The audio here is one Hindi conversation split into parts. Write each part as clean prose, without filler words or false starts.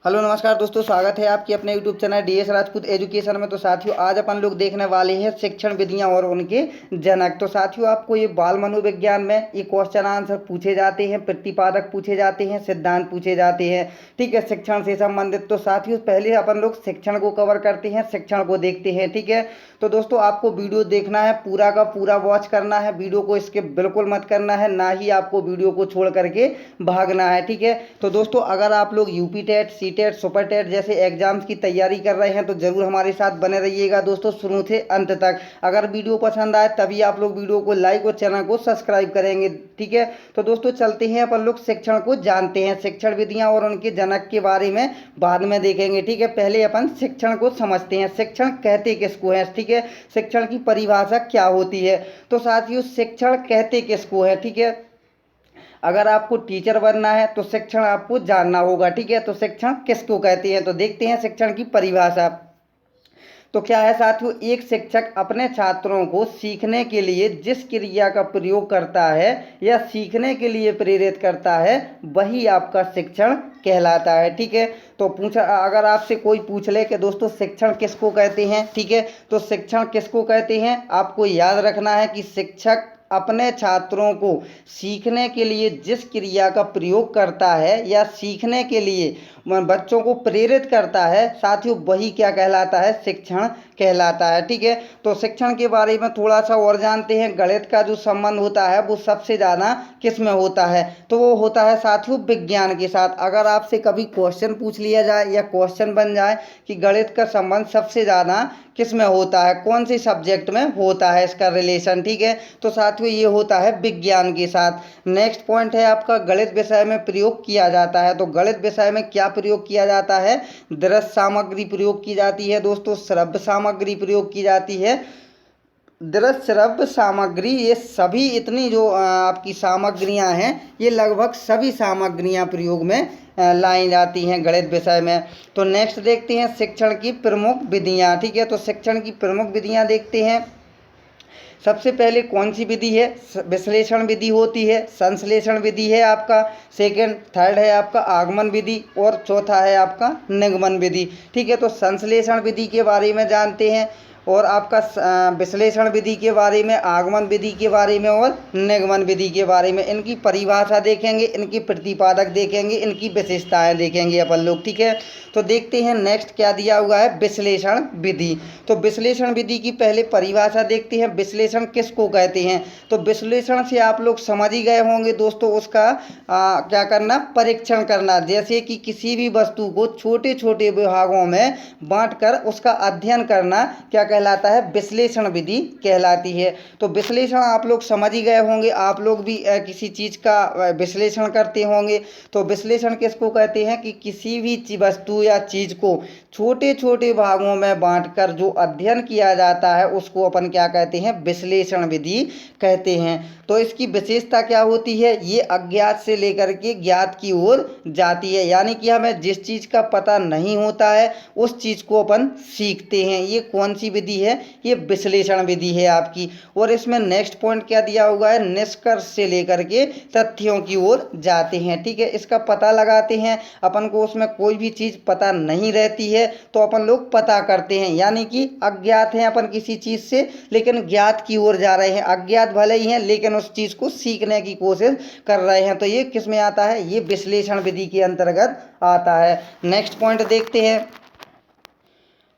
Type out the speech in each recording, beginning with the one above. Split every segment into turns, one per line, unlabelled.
हेलो नमस्कार दोस्तों, स्वागत है आपके अपने YouTube channel DS Rajput education में। तो साथियों, आज अपन लोग देखने वाले हैं शिक्षण विधियां और उनके जनक। तो साथियों, आपको ये बाल मनोविज्ञान में ये क्वेश्चन आंसर पूछे जाते हैं, प्रतिपादक पूछे जाते हैं, सिद्धांत पूछे जाते हैं, ठीक है, शिक्षण से संबंधित। तो साथियों, पहले अपन लोग शिक्षण को कवर करते हैं, शिक्षण को देखते हैं, ठीक है। तो दोस्तों, आपको वीडियो देखना है, पूरा का पूरा वॉच करना है, वीडियो को स्किप बिल्कुल मत करना है, ना ही आपको वीडियो को छोड़ करके भागना है, ठीक है। तो दोस्तों, अगर आप लोग UP TET, C TET, super TET जैसे एग्जाम्स की तैयारी कर रहे हैं तो जरूर हमारे साथ बने रहिएगा दोस्तों, शुरू से अंत तक। अगर वीडियो पसंद आए तभी आप लोग वीडियो को लाइक और चैनल को सब्सक्राइब करेंगे, ठीक है। तो दोस्तों, चलते हैं, अपन लोग शिक्षण को जानते हैं, शिक्षण विधियां और उनके जनक के बारे में बाद में देखेंगे, ठीक है। पहले अपन शिक्षण को समझते हैं, शिक्षण कहते किसको है, ठीक है, शिक्षण की परिभाषा क्या होती है। तो साथियों, शिक्षण कहते किसको है, ठीक है। अगर आपको टीचर बनना है तो शिक्षण आपको जानना होगा, ठीक है। तो शिक्षण किसको कहते हैं, तो देखते हैं शिक्षण की परिभाषा। तो क्या है साथियों, एक शिक्षक अपने छात्रों को सीखने के लिए जिस क्रिया का प्रयोग करता है या सीखने के लिए प्रेरित करता है वही आपका शिक्षण कहलाता है, ठीक है। तो पूछा, अगर आपसे कोई पूछ ले कि दोस्तों शिक्षण किसको कहते हैं, ठीक है, तो शिक्षण किसको कहते हैं, आपको याद रखना है कि शिक्षक अपने छात्रों को सीखने के लिए जिस क्रिया का प्रयोग करता है या सीखने के लिए बच्चों को प्रेरित करता है, साथियों वही क्या कहलाता है, शिक्षण कहलाता है, ठीक है। तो शिक्षण के बारे में थोड़ा सा और जानते हैं। गणित का जो संबंध होता है वो सबसे ज़्यादा किस में होता है, तो वो होता है साथियों विज्ञान के साथ। अगर आपसे कभी क्वेश्चन पूछ लिया जाए या क्वेश्चन बन जाए कि गणित का संबंध सबसे ज़्यादा किस में होता है, कौन से सब्जेक्ट में होता है इसका रिलेशन, ठीक है, तो साथियों ये होता है विज्ञान के साथ। नेक्स्ट पॉइंट है आपका, गणित विषय में प्रयोग किया जाता है। तो गणित विषय में क्या प्रयोग किया जाता है, दृश्य सामग्री प्रयोग की जाती है दोस्तों, श्रव्य सामग्री प्रयोग की जाती है। दृश्य, श्रव्य सामग्री, ये सभी इतनी जो आपकी सामग्रियां हैं, ये लगभग सभी सामग्रियां प्रयोग में लाई जाती हैं गणित विषय में। तो नेक्स्ट देखते हैं शिक्षण की प्रमुख विधियां, ठीक है। तो शिक्षण की प्रमुख विधियां देखते हैं। सबसे पहले कौन सी विधि है, विश्लेषण विधि होती है, संश्लेषण विधि है आपका, सेकंड थर्ड है आपका आगमन विधि, और चौथा है आपका निगमन विधि, ठीक है। तो संश्लेषण विधि के बारे में जानते हैं, और आपका विश्लेषण विधि के बारे में, आगमन विधि के बारे में और निगमन विधि के बारे में। इनकी परिभाषा देखेंगे, इनकी प्रतिपादक देखेंगे, इनकी विशेषताएं देखेंगे अपन लोग, ठीक है। तो देखते हैं नेक्स्ट क्या दिया हुआ है, विश्लेषण विधि। तो विश्लेषण विधि की पहले परिभाषा देखते हैं, विश्लेषण किसको कहते हैं। तो विश्लेषण से आप लोग समझ ही गए होंगे दोस्तों, उसका क्या करना, परीक्षण करना। जैसे कि किसी भी वस्तु को छोटे छोटे विभागों में बांटकर उसका अध्ययन करना क्या कहलाता है, विश्लेषण विधि कहलाती है। तो विश्लेषण आप लोग समझ ही गए होंगे, आप लोग भी किसी चीज़ का विश्लेषण करते होंगे। तो विश्लेषण किसको कहते हैं कि किसी भी वस्तु या चीज़ को छोटे छोटे भागों में बांटकर जो अध्ययन किया जाता है उसको अपन क्या कहते हैं, विश्लेषण विधि कहते हैं। तो इसकी विशेषता क्या होती है, ये अज्ञात से लेकर के ज्ञात की ओर जाती है, यानी कि हमें जिस चीज़ का पता नहीं होता है उस चीज़ को अपन सीखते हैं। ये कौन सी विधि है, ये विश्लेषण विधि है आपकी। और इसमें नेक्स्ट पॉइंट क्या दिया हुआ है, निष्कर्ष से लेकर के तथ्यों की ओर जाते हैं, ठीक है। इसका पता लगाते हैं, अपन को उसमें कोई भी चीज़ पता नहीं रहती है तो अपन लोग पता करते हैं, यानी कि अज्ञात हैं अपन किसी चीज़ से लेकिन ज्ञात की ओर जा रहे हैं, अज्ञात भले ही हैं लेकिन उस चीज़ को सीखने की कोशिश कर रहे हैं। तो ये किस में आता है, ये विश्लेषण विधि के अंतर्गत आता है। नेक्स्ट पॉइंट देखते हैं।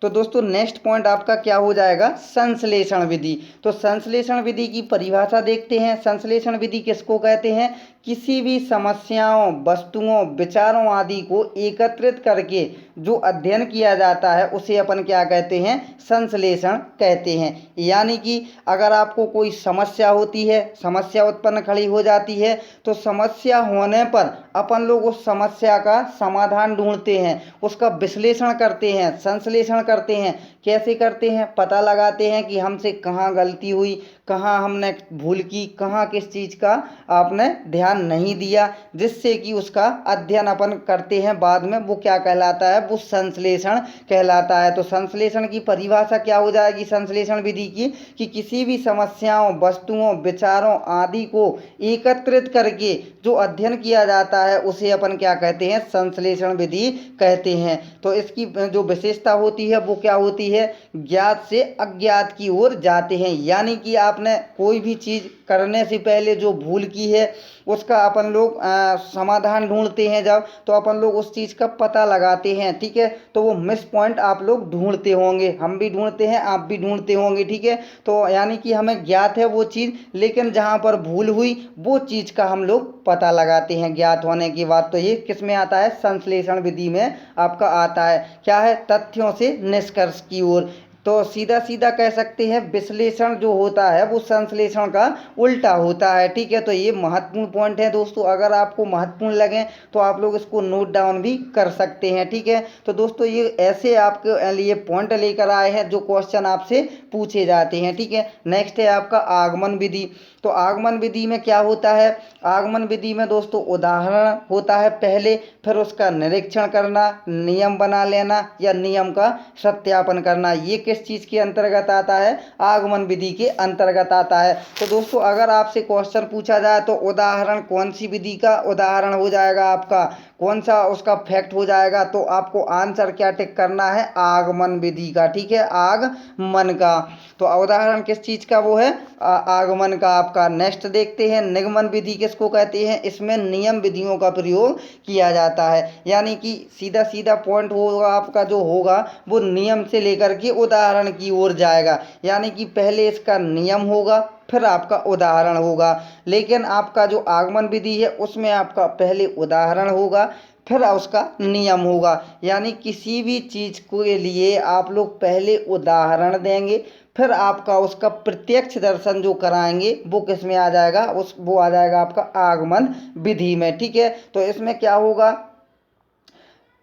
तो दोस्तों नेक्स्ट पॉइंट आपका क्या हो जाएगा, संश्लेषण विधि। तो संश्लेषण विधि की परिभाषा देखते हैं। संश्लेषण विधि किसको कहते हैं, किसी भी समस्याओं, वस्तुओं, विचारों आदि को एकत्रित करके जो अध्ययन किया जाता है उसे अपन क्या कहते हैं, संश्लेषण कहते हैं। यानी कि अगर आपको कोई समस्या होती है, समस्या उत्पन्न खड़ी हो जाती है, तो समस्या होने पर अपन लोग उस समस्या का समाधान ढूंढते हैं, उसका विश्लेषण करते हैं, संश्लेषण करते हैं कैसे करते हैं, पता लगाते हैं कि हमसे कहाँ गलती हुई, कहाँ हमने भूल की, कहाँ किस चीज़ का आपने ध्यान नहीं दिया, जिससे कि उसका अध्ययन अपन करते हैं बाद में, वो क्या कहलाता है, वो संश्लेषण कहलाता है। तो संश्लेषण की परिभाषा क्या हो जाएगी संश्लेषण विधि की, कि किसी भी समस्याओं, वस्तुओं, विचारों आदि को एकत्रित करके जो अध्ययन किया जाता है उसे अपन क्या कहते हैं, संश्लेषण विधि कहते हैं। तो इसकी जो विशेषता होती है वो क्या होती है, ज्ञात से अज्ञात की ओर जाते हैं। यानी कि आपने कोई भी चीज़ करने से पहले जो भूल की है उसका अपन लोग समाधान ढूंढते हैं, जब तो अपन लोग उस चीज़ का पता लगाते हैं, ठीक है। तो वो मिस पॉइंट आप लोग ढूंढते होंगे, हम भी ढूंढते हैं, आप भी ढूंढते होंगे, ठीक है। तो यानी कि हमें ज्ञात है वो चीज़, लेकिन जहाँ पर भूल हुई वो चीज़ का हम लोग पता लगाते हैं ज्ञात होने की बात। तो ये किस में आता है, संश्लेषण विधि में आपका आता है। क्या है, तथ्यों से निष्कर्ष की ओर। तो सीधा सीधा कह सकते हैं विश्लेषण जो होता है वो संश्लेषण का उल्टा होता है, ठीक है। तो ये महत्वपूर्ण पॉइंट है दोस्तों, अगर आपको महत्वपूर्ण लगे तो आप लोग इसको नोट डाउन भी कर सकते हैं, ठीक है। तो दोस्तों ये ऐसे आपके लिए पॉइंट लेकर आए हैं जो क्वेश्चन आपसे पूछे जाते हैं, ठीक है। नेक्स्ट है आपका आगमन विधि। तो आगमन विधि में क्या होता है, आगमन विधि में दोस्तों उदाहरण होता है पहले, फिर उसका निरीक्षण करना, नियम बना लेना या नियम का सत्यापन करना। ये किस चीज़ के अंतर्गत आता है, आगमन विधि के अंतर्गत आता है। तो दोस्तों अगर आपसे क्वेश्चन पूछा जाए तो उदाहरण कौन सी विधि का उदाहरण हो जाएगा आपका, कौन सा उसका फैक्ट हो जाएगा, तो आपको आंसर क्या टिक करना है, आगमन विधि का, ठीक है, आगमन का। तो उदाहरण किस चीज़ का वो है, आगमन का आपका। नेक्स्ट देखते हैं निगमन विधि किसको कहते हैं, इसमें नियम विधियों का प्रयोग किया जाता है। यानी कि सीधा सीधा पॉइंट होगा आपका जो होगा वो नियम से लेकर के उदाहरण की ओर जाएगा। यानी कि पहले इसका नियम होगा फिर आपका उदाहरण होगा, लेकिन आपका जो आगमन विधि है उसमें आपका पहले उदाहरण होगा फिर उसका नियम होगा। यानी किसी भी चीज़ के लिए आप लोग पहले उदाहरण देंगे, फिर आपका उसका प्रत्यक्ष दर्शन जो कराएंगे वो किस में आ जाएगा, वो आ जाएगा आपका आगमन विधि में, ठीक है। तो इसमें क्या होगा,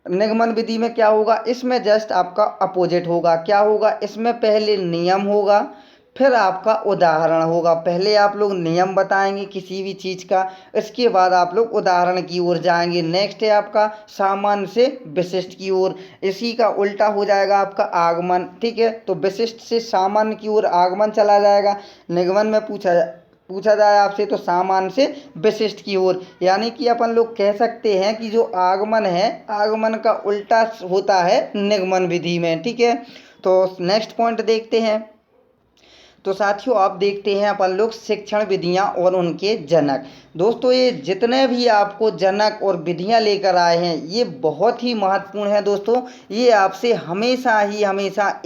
निगमन विधि में क्या होगा, इसमें जस्ट आपका अपोजिट होगा। क्या होगा, इसमें पहले नियम होगा फिर आपका उदाहरण होगा। पहले आप लोग नियम बताएंगे किसी भी चीज़ का, इसके बाद आप लोग उदाहरण की ओर जाएंगे। नेक्स्ट है आपका सामान्य से विशिष्ट की ओर, इसी का उल्टा हो जाएगा आपका आगमन, ठीक है। तो विशिष्ट से सामान्य की ओर आगमन चला जाएगा। निगमन में पूछा जाए आपसे तो सामान्य से विशिष्ट की ओर। यानी कि अपन लोग कह सकते हैं कि जो आगमन है, आगमन का उल्टा होता है निगमन विधि में, ठीक है। तो नेक्स्ट पॉइंट देखते हैं। तो साथियों आप देखते हैं अपन लोग शिक्षण विधियां और उनके जनक। दोस्तों ये जितने भी आपको जनक और विधियां लेकर आए हैं ये बहुत ही महत्वपूर्ण है दोस्तों। ये आपसे हमेशा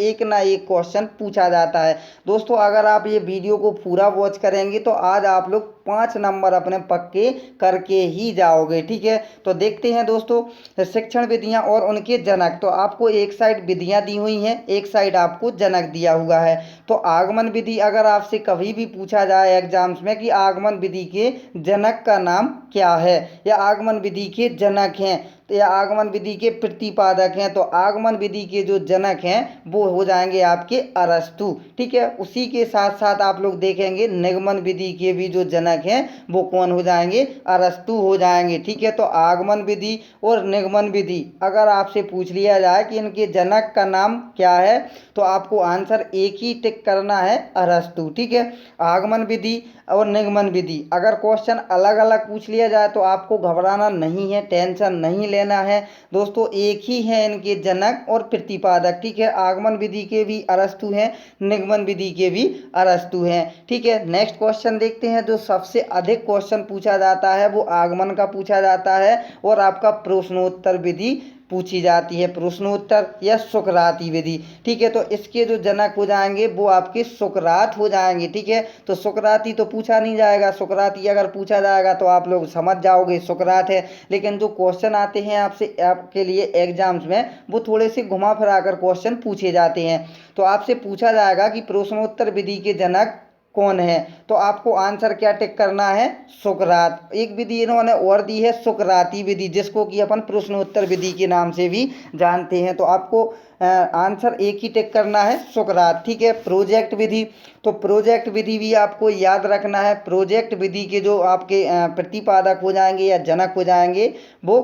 एक ना एक क्वेश्चन पूछा जाता है दोस्तों। अगर आप ये वीडियो को पूरा वॉच करेंगे तो आज आप लोग 5 नंबर अपने पक्के करके ही जाओगे, ठीक है। तो देखते हैं दोस्तों शिक्षण विधियां और उनके जनक। तो आपको एक साइड विधियां दी हुई हैं, एक साइड आपको जनक दिया हुआ है। तो आगमन विधि अगर आपसे कभी भी पूछा जाए एग्जाम्स में कि आगमन विधि के जनक का नाम क्या है, या आगमन विधि के जनक हैं या आगमन विधि के प्रतिपादक हैं, तो आगमन विधि के जो जनक हैं वो हो जाएंगे आपके अरस्तु, ठीक है। उसी के साथ साथ आप लोग देखेंगे निगमन विधि के भी जो जनक हैं वो कौन हो जाएंगे, अरस्तु हो जाएंगे, ठीक है। तो आगमन विधि और निगमन विधि अगर आपसे पूछ लिया जाए कि इनके जनक का नाम क्या है तो आपको आंसर एक ही टिक करना है, अरस्तु, ठीक है। आगमन विधि और निगमन विधि अगर क्वेश्चन अलग अलग पूछ लिया जाए तो आपको घबराना नहीं है, टेंशन नहीं लेना है दोस्तों। एक ही है इनके जनक और प्रतिपादक, ठीक है। आगमन विधि के भी अरस्तु हैं, निगमन विधि के भी अरस्तु हैं, ठीक है। नेक्स्ट क्वेश्चन देखते हैं। जो सबसे अधिक क्वेश्चन पूछा जाता है वो आगमन का पूछा जाता है और आपका प्रश्नोत्तर विधि पूछी जाती है, प्रश्नोत्तर या सुकराती विधि, ठीक है। तो इसके जो जनक हो जाएंगे वो आपके सुकरात हो जाएंगे, ठीक है। तो सुकराती तो पूछा नहीं जाएगा, सुकराती अगर पूछा जाएगा तो आप लोग समझ जाओगे सुकरात है। लेकिन जो क्वेश्चन आते हैं आपसे आपके लिए एग्जाम्स में वो थोड़े से घुमा फिरा कर क्वेश्चन पूछे जाते हैं। तो आपसे पूछा जाएगा कि प्रश्नोत्तर विधि के जनक कौन है? तो आपको आंसर क्या टिक करना है? सुकरात। एक विधि इन्होंने और दी है सुकराती विधि, जिसको कि अपन प्रश्नोत्तर विधि के नाम से भी जानते हैं। तो आपको आंसर एक ही टिक करना है, सुकरात। ठीक है। प्रोजेक्ट विधि, तो प्रोजेक्ट विधि भी आपको याद रखना है। प्रोजेक्ट विधि के जो आपके प्रतिपादक हो जाएंगे या जनक हो जाएंगे वो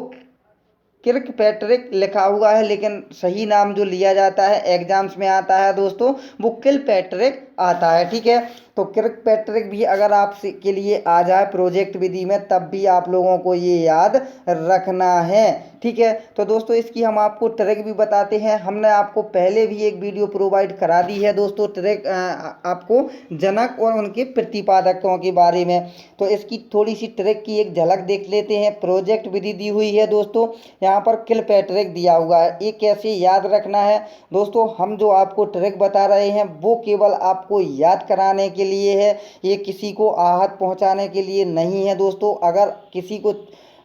किर्कपैट्रिक लिखा हुआ है, लेकिन सही नाम जो लिया जाता है एग्जाम्स में आता है दोस्तों, वो किलपैट्रिक आता है। ठीक है। तो किर्कपैट्रिक भी अगर आप के लिए आ जाए प्रोजेक्ट विधि में, तब भी आप लोगों को ये याद रखना है। ठीक है। तो दोस्तों इसकी हम आपको ट्रिक भी बताते हैं। हमने आपको पहले भी एक वीडियो प्रोवाइड करा दी है दोस्तों, ट्रिक आपको जनक और उनके प्रतिपादकों के बारे में। तो इसकी थोड़ी सी ट्रिक की एक झलक देख लेते हैं। प्रोजेक्ट विधि दी हुई है दोस्तों, यहाँ पर किलपैट्रिक दिया हुआ है। ये कैसे याद रखना है दोस्तों? हम जो आपको ट्रिक बता रहे हैं वो केवल आपको याद कराने के लिए है, ये किसी को आहत पहुंचाने के लिए नहीं है दोस्तों। अगर किसी को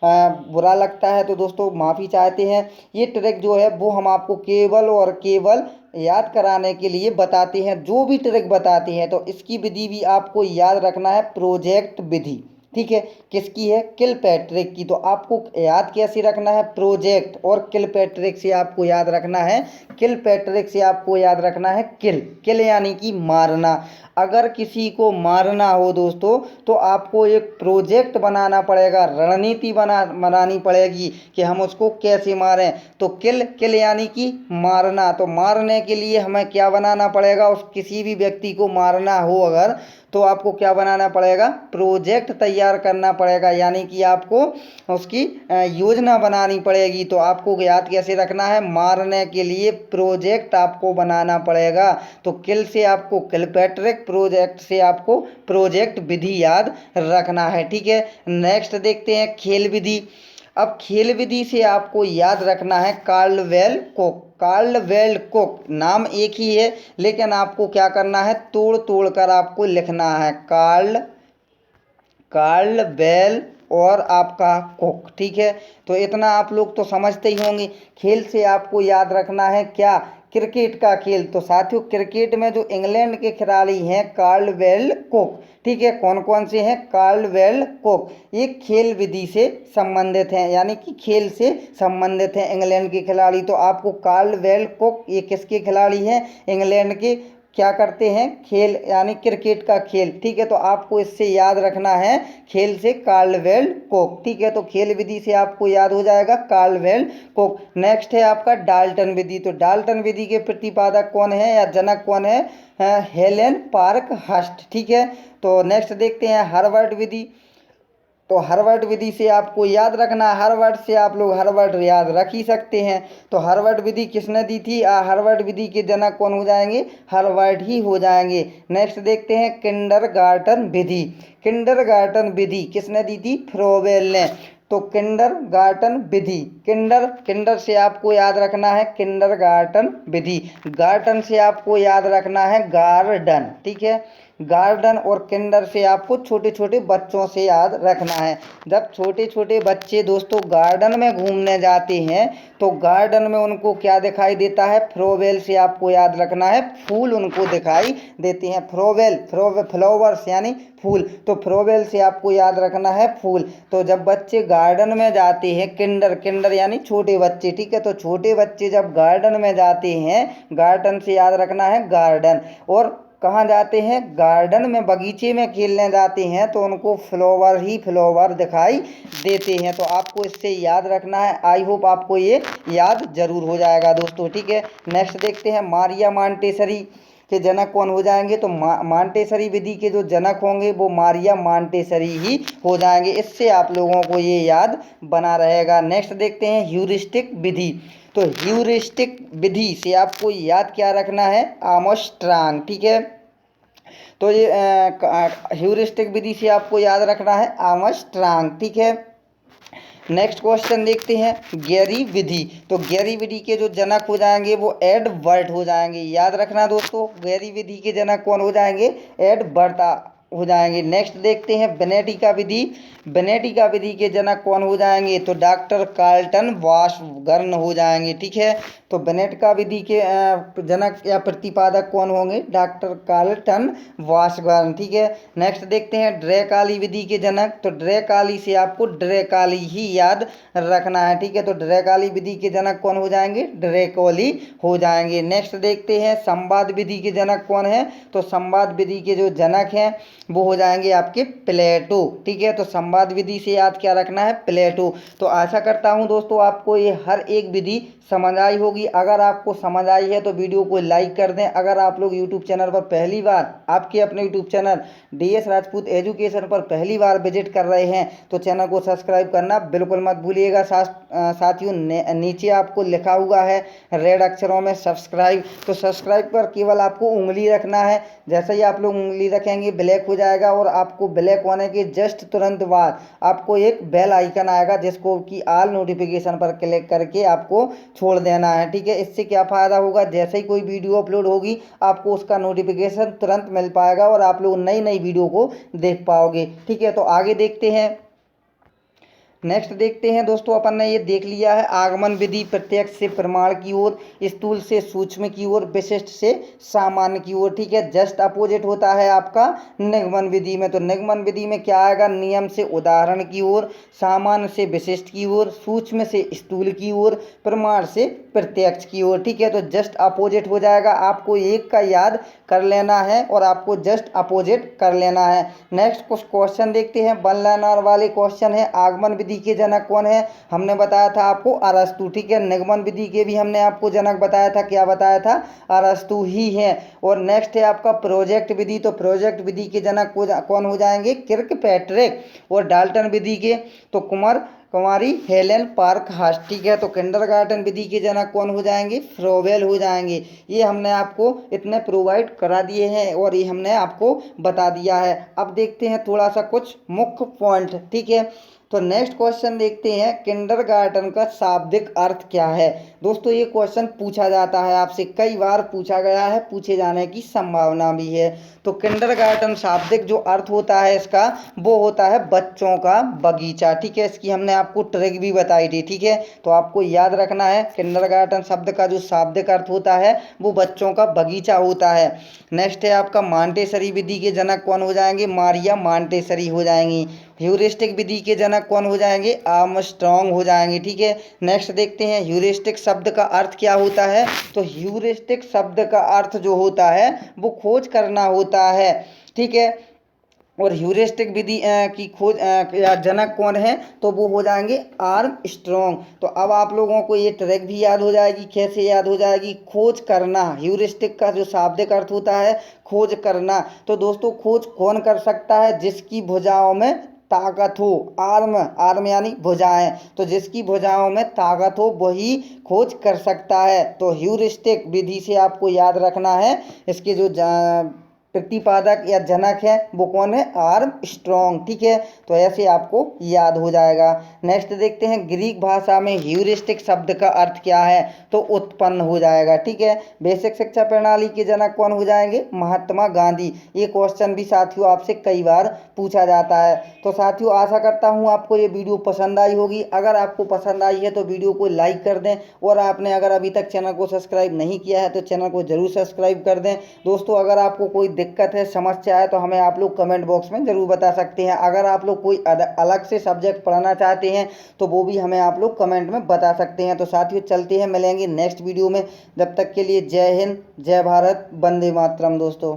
बुरा लगता है तो दोस्तों माफ़ी चाहते हैं। ये ट्रिक जो है वो हम आपको केवल और केवल याद कराने के लिए बताते हैं। जो भी ट्रिक बताते हैं तो इसकी विधि भी आपको याद रखना है, प्रोजेक्ट विधि। ठीक है। किसकी है? किलपैट्रिक की। तो आपको याद कैसे रखना है? प्रोजेक्ट। और किलपैट्रिक से आपको याद रखना है, किलपैट्रिक से आपको याद रखना है किल। किल यानी कि मारना। अगर किसी को मारना हो दोस्तों तो आपको एक प्रोजेक्ट बनाना पड़ेगा, रणनीति बनानी पड़ेगी कि हम उसको कैसे मारें। तो किल, किल यानी कि मारना। तो मारने के लिए हमें क्या बनाना पड़ेगा? उस किसी भी व्यक्ति को मारना हो अगर, तो आपको क्या बनाना पड़ेगा? प्रोजेक्ट तैयार करना पड़ेगा, यानी कि आपको उसकी योजना बनानी पड़ेगी। तो आपको याद कैसे रखना है? मारने के लिए प्रोजेक्ट आपको बनाना पड़ेगा। तो किल से आपको किलपैट्रिक, प्रोजेक्ट से आपको प्रोजेक्ट विधि याद रखना है। ठीक है। नेक्स्ट देखते हैं खेल विधि। अब खेल विधि से आपको याद रखना है कार्लवेल कोक। कार्लवेल कोक नाम एक ही है, लेकिन आपको क्या करना है? तोड़ तोड़ कर आपको लिखना है। कार्लवेल और आपका कोक। ठीक है। तो इतना आप लोग तो समझते ही होंगे। खेल से आपको याद रखना है क्या? क्रिकेट का खेल। तो साथियों क्रिकेट में जो इंग्लैंड के खिलाड़ी हैं कार्लवेल कोक, ठीक है, कौन कौन से हैं? कार्लवेल कोक। ये खेल विधि से संबंधित हैं, यानी कि खेल से संबंधित हैं इंग्लैंड के खिलाड़ी। तो आपको कार्लवेल कोक ये किसके खिलाड़ी हैं? इंग्लैंड के। क्या करते हैं? खेल यानी क्रिकेट का खेल। ठीक है। तो आपको इससे याद रखना है खेल से कार्लवेल कोक। ठीक है। तो खेल विधि से आपको याद हो जाएगा कार्लवेल कोक। नेक्स्ट है आपका डाल्टन विधि। तो डाल्टन विधि के प्रतिपादक कौन है या जनक कौन है? Helen Parkhurst. ठीक है। तो नेक्स्ट देखते हैं हार्वर्ड विधि। तो हार्वर्ड विधि से आपको याद रखना है, हार्वर्ड से आप लोग हार्वर्ड याद रख ही सकते हैं। तो हार्वर्ड विधि किसने दी थी? हार्वर्ड विधि के जनक कौन हो जाएंगे? हार्वर्ड ही हो जाएंगे। नेक्स्ट देखते हैं किंडरगार्टन विधि। किंडरगार्टन विधि किसने दी थी? फ्रोबेल ने। तो किंडरगार्टन विधि, किंडर, किंडर से आपको याद रखना है किंडरगार्टन विधि। गार्टन से आपको याद रखना है गार्डन। ठीक है। गार्डन और किंडर से आपको छोटे छोटे बच्चों से याद रखना है। जब छोटे छोटे बच्चे दोस्तों गार्डन में घूमने जाते हैं तो गार्डन में उनको क्या दिखाई देता है? फ्रोवेल से आपको याद रखना है फूल उनको दिखाई देते हैं। फ्रोवेल, फ्लावर्स यानी फूल। तो फ्रोवेल से आपको याद रखना है फूल। तो जब बच्चे गार्डन में जाते हैं, किंडर, किंडर यानी छोटे बच्चे। ठीक है। तो छोटे बच्चे जब गार्डन में जाते हैं, गार्डन से याद रखना है गार्डन। और कहाँ जाते हैं? गार्डन में, बगीचे में खेलने जाते हैं तो उनको फ्लावर ही फ्लावर दिखाई देते हैं। तो आपको इससे याद रखना है। आई होप आपको ये याद जरूर हो जाएगा दोस्तों। ठीक है। नेक्स्ट देखते हैं मारिया मॉन्टेसरी के जनक कौन हो जाएंगे? तो मॉन्टेसरी विधि के जो जनक होंगे वो मारिया मॉन्टेसरी ही हो जाएंगे। इससे आप लोगों को ये याद बना रहेगा। नेक्स्ट देखते हैं ह्यूरिस्टिक विधि। तो ह्यूरिस्टिक विधि से आपको याद क्या रखना है? आर्मस्ट्रांग। ठीक है। तो ये ह्यूरिस्टिक विधि से आपको याद रखना है आर्मस्ट्रांग। ठीक है। नेक्स्ट क्वेश्चन देखते हैं गेरी विधि। तो गेरी विधि के जो जनक हो जाएंगे वो एडवर्ड हो जाएंगे। याद रखना दोस्तों, गेरी विधि के जनक कौन हो जाएंगे? एडवर्ड। हो जाएंगे। नेक्स्ट देखते हैं बेनेटिका विधि। बेनेटिका विधि के जनक कौन हो जाएंगे? तो डॉक्टर कार्ल्टन वाशबर्न हो जाएंगे। ठीक है, तो बेनेटिका विधि के जनक या प्रतिपादक कौन होंगे? Doctor Carlton Washburn. ठीक है, नेक्स्ट देखते हैं ड्रेकाली विधि के जनक। तो ड्रेकाली से आपको ड्रेकाली ही याद रखना है। ठीक है, तो ड्रेकाली विधि के जनक कौन हो जाएंगे? ड्रेकोली हो जाएंगे। नेक्स्ट देखते हैं संवाद विधि के जनक कौन है? तो संवाद विधि के जो जनक हैं वो हो जाएंगे आपके प्लेटो। ठीक है, तो संवाद विधि से याद क्या रखना है? प्लेटो। तो आशा करता हूं दोस्तों आपको ये हर एक विधि समझ आई होगी। अगर आपको समझ आई है तो वीडियो को लाइक कर दें। अगर आप लोग यूट्यूब चैनल पर पहली बार आपके अपने YouTube channel DS Rajput education पर पहली बार विजिट कर रहे हैं तो चैनल को सब्सक्राइब करना बिल्कुल मत भूलिएगा। साथियों नीचे आपको लिखा हुआ है रेड अक्षरों में सब्सक्राइब। तो सब्सक्राइब पर केवल आपको उंगली रखना है। जैसे ही आप लोग उंगली रखेंगे ब्लैक हो जाएगा और आपको ब्लैक होने के जस्ट तुरंत बाद आपको एक बेल आइकन आएगा जिसको कि ऑल नोटिफिकेशन पर क्लिक करके आपको छोड़ देना है। ठीक है, इससे क्या फ़ायदा होगा? जैसे ही कोई वीडियो अपलोड होगी आपको उसका नोटिफिकेशन तुरंत मिल पाएगा और आप लोग नई नई वीडियो को देख पाओगे। ठीक है, तो आगे देखते हैं। नेक्स्ट देखते हैं दोस्तों, अपन ने ये देख लिया है आगमन विधि प्रत्यक्ष से प्रमाण की ओर, स्थूल से सूक्ष्म की ओर, विशिष्ट से सामान्य की ओर। ठीक है, जस्ट अपोजिट होता है आपका निगमन विधि में। तो निगमन विधि में क्या आएगा? नियम से उदाहरण की ओर, सामान्य से विशिष्ट की ओर, सूक्ष्म से स्थूल की ओर, प्रमाण से प्रत्यक्ष की ओर। ठीक है, तो जस्ट अपोजिट हो जाएगा। आपको एक का याद कर लेना है और आपको जस्ट अपोजिट कर लेना है। नेक्स्ट कुछ क्वेश्चन देखते हैं। 1 लाइनर वाले क्वेश्चन है। आगमन विधि के जनक कौन है? हमने बताया था आपको अरस्तु। ठीक है, निगमन विधि के भी हमने आपको जनक बताया था। क्या बताया था? अरस्तु ही है। और नेक्स्ट है आपका प्रोजेक्ट विधि। तो प्रोजेक्ट विधि के जनक कौन हो जाएंगे? किर्कपैट्रिक। और डाल्टन विधि के तो कुमारी हेलेन पार्कहर्स्ट। ठीक है, तो किंडरगार्टन विधि के जनक कौन हो जाएंगे? फ्रोबेल हो जाएंगे। ये हमने आपको इतने प्रोवाइड करा दिए हैं और ये हमने आपको बता दिया है। अब देखते हैं थोड़ा सा कुछ मुख्य पॉइंट। ठीक है, तो नेक्स्ट क्वेश्चन देखते हैं किंडरगार्टन का शाब्दिक अर्थ क्या है? दोस्तों ये क्वेश्चन पूछा जाता है आपसे, कई बार पूछा गया है, पूछे जाने की संभावना भी है। तो किंडरगार्टन शाब्दिक जो अर्थ होता है इसका वो होता है बच्चों का बगीचा। ठीक है, इसकी हमने आपको ट्रिक भी बताई थी। ठीक है, तो आपको याद रखना है किंडरगार्टन शब्द का जो शाब्दिक अर्थ होता है वो बच्चों का बगीचा होता है। नेक्स्ट है आपका मॉन्टेसरी विधि के जनक कौन हो जाएंगे? मारिया मॉन्टेसरी हो जाएंगी। ह्यूरिस्टिक विधि के जनक कौन हो जाएंगे? आर्मस्ट्रॉन्ग हो जाएंगे। ठीक है, नेक्स्ट देखते हैं ह्यूरिस्टिक शब्द का अर्थ क्या होता है? तो ह्यूरिस्टिक शब्द का अर्थ जो होता है वो खोज करना होता है। ठीक है, और ह्यूरिस्टिक विधि की खोज या जनक कौन है? तो वो हो जाएंगे आर्मस्ट्रॉन्ग। तो अब आप लोगों को ये ट्रिक भी याद हो जाएगी। कैसे याद हो जाएगी? खोज करना। ह्यूरिस्टिक का जो शाब्दिक अर्थ होता है खोज करना। तो दोस्तों खोज कौन कर सकता है? जिसकी भुजाओं में ताकत हो। आर्म यानी भुजाएं। तो जिसकी भुजाओं में ताकत हो वही खोज कर सकता है। तो ह्यूरिस्टिक विधि से आपको याद रखना है इसके जो प्रतिपादक या जनक है वो कौन है? आर्मस्ट्रॉन्ग। ठीक है, तो ऐसे आपको याद हो जाएगा। नेक्स्ट देखते हैं ग्रीक भाषा में ह्यूरिस्टिक शब्द का अर्थ क्या है? तो उत्पन्न हो जाएगा। ठीक है, बेसिक शिक्षा प्रणाली के जनक कौन हो जाएंगे? महात्मा गांधी। ये क्वेश्चन भी साथियों आपसे कई बार पूछा जाता है। तो साथियों आशा करता हूँ आपको ये वीडियो पसंद आई होगी। अगर आपको पसंद आई है तो वीडियो को लाइक कर दें और आपने अगर अभी तक चैनल को सब्सक्राइब नहीं किया है तो चैनल को जरूर सब्सक्राइब कर दें। दोस्तों अगर आपको कोई दिक्कत है, समस्या है तो हमें आप लोग कमेंट बॉक्स में ज़रूर बता सकते हैं। अगर आप लोग कोई अलग से सब्जेक्ट पढ़ाना चाहते हैं तो वो भी हमें आप लोग कमेंट में बता सकते हैं। तो साथियों चलते हैं, मिलेंगे नेक्स्ट वीडियो में। जब तक के लिए जय हिंद, जय भारत, वंदे मातरम दोस्तों।